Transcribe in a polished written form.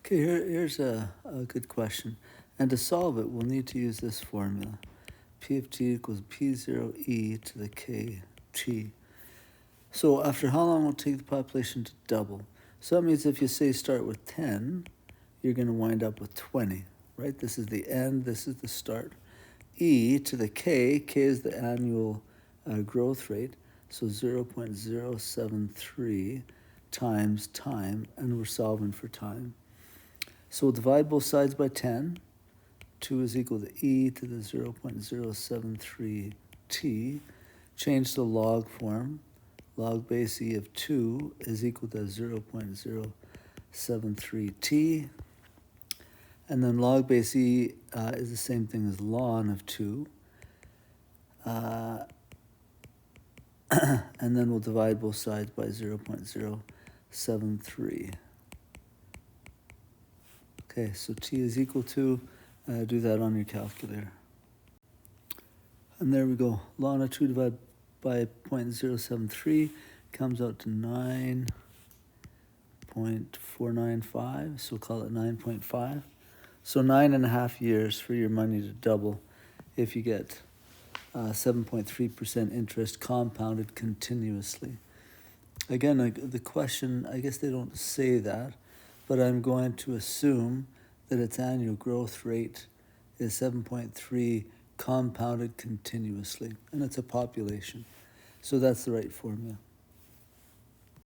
Okay, here's a good question. And to solve it, we'll need to use this formula. P of t equals P0 e to the kt. So after how long will it take the population to double? So that means if you say start with 10, you're going to wind up with 20, right? This is the end, this is the start. E to the k is the annual growth rate, so 0.073 times time, and we're solving for time. So we'll divide both sides by 10. 2 is equal to e to the 0.073 t. Change to log form. Log base e of 2 is equal to 0.073 t. And then log base e is the same thing as ln of 2. And then we'll divide both sides by 0.073. Okay, so t is equal to, do that on your calculator. And there we go. Ln of 2 divided by 0.073 comes out to 9.495, so we'll call it 9.5. So 9.5 years for your money to double if you get 7.3% interest compounded continuously. Again, the question, I guess they don't say that, but I'm going to assume that its annual growth rate is 7.3 compounded continuously, and it's a population. So that's the right formula.